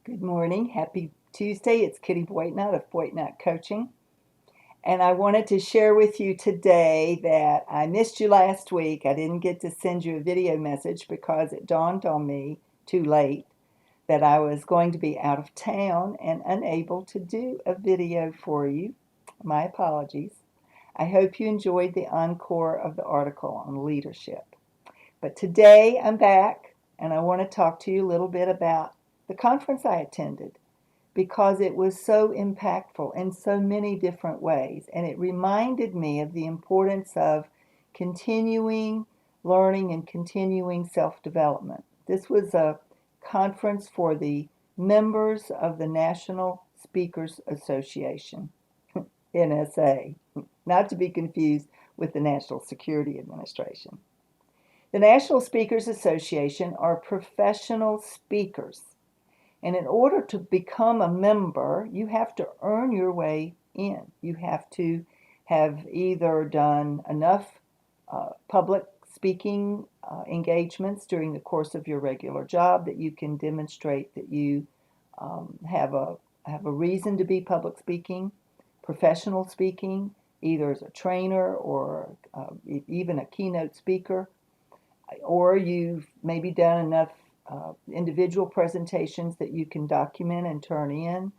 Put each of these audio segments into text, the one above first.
Good morning. Happy Tuesday. It's Kitty Boitnott of Boitnott Coaching. And I wanted to share with you today that I missed you last week. I didn't get to send you a video message because it dawned on me too late that I was going to be out of town and unable to do a video for you. My apologies. I hope you enjoyed the encore of the article on leadership. But today I'm back and I want to talk to you a little bit about the conference I attended because it was so impactful in so many different ways. And it reminded me of the importance of continuing learning and continuing self-development. This was a conference for the members of the National Speakers Association, NSA, not to be confused with the National Security Administration. The National Speakers Association are professional speakers. And in order to become a member, you have to earn your way in. You have to have either done enough public speaking engagements during the course of your regular job that you can demonstrate that you have a reason to be public speaking, professional speaking, either as a trainer or even a keynote speaker, or you've maybe done enough individual presentations that you can document and turn in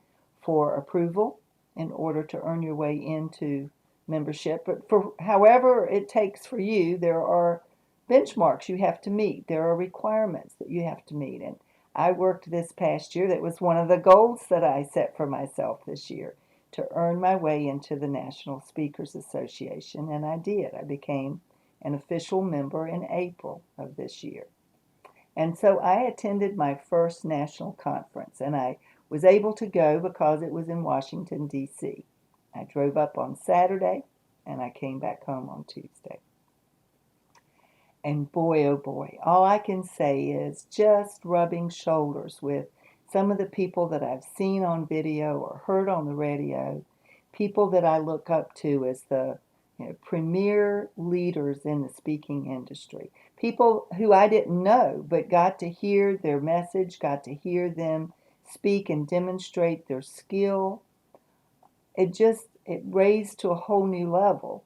for approval in order to earn your way into membership. But for however it takes for you, there are benchmarks you have to meet. There are requirements that you have to meet. And I worked this past year. That was one of the goals that I set for myself this year, to earn my way into the National Speakers Association. And I did. I became an official member in April of this year. And so I attended my first national conference, and I was able to go because it was in Washington, D.C. I drove up on Saturday, and I came back home on Tuesday. And boy, oh boy, all I can say is just rubbing shoulders with some of the people that I've seen on video or heard on the radio, people that I look up to as the premier leaders in the speaking industry, people who I didn't know but got to hear their message, got to hear them speak and demonstrate their skill. It raised to a whole new level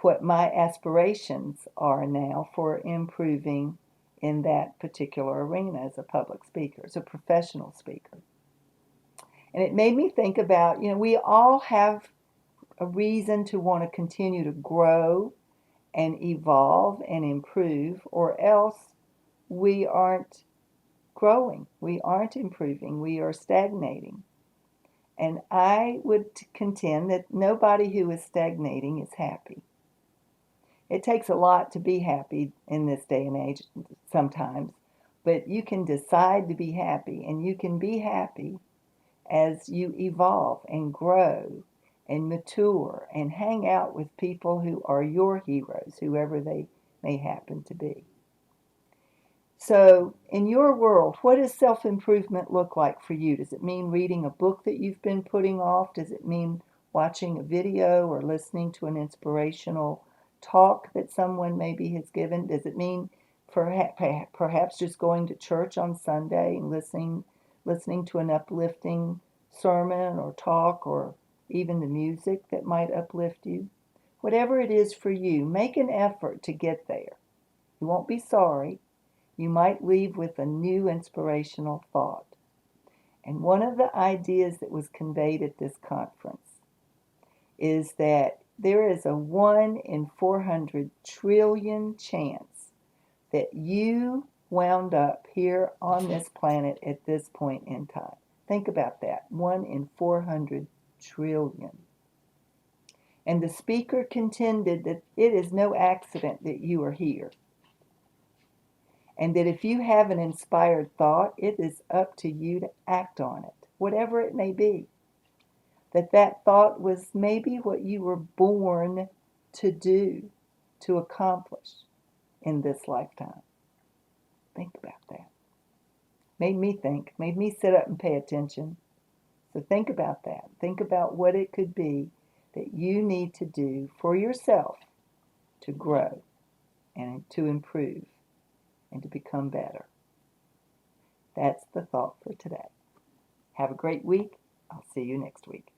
what my aspirations are now for improving in that particular arena as a public speaker, as a professional speaker. And it made me think about, we all have a reason to want to continue to grow and evolve and improve, or else we aren't growing, we aren't improving, we are stagnating. And I would contend that nobody who is stagnating is happy. It takes a lot to be happy in this day and age sometimes, but you can decide to be happy, and you can be happy as you evolve and grow and mature and hang out with people who are your heroes, whoever they may happen to be. So, in your world, what does self-improvement look like for you? Does it mean reading a book that you've been putting off? Does it mean watching a video or listening to an inspirational talk that someone maybe has given? Does it mean perhaps just going to church on Sunday and listening to an uplifting sermon or talk, or even the music that might uplift you? Whatever it is for you, make an effort to get there. You won't be sorry. You might leave with a new inspirational thought. And one of the ideas that was conveyed at this conference is that there is a 1 in 400 trillion chance that you wound up here on this planet at this point in time. Think about that. 1 in 400 trillion. And the speaker contended that it is no accident that you are here. And that if you have an inspired thought, it is up to you to act on it, whatever it may be. That thought was maybe what you were born to do, to accomplish in this lifetime. Think about that. Made me think, made me sit up and pay attention. So think about that. Think about what it could be that you need to do for yourself to grow and to improve and to become better. That's the thought for today. Have a great week. I'll see you next week.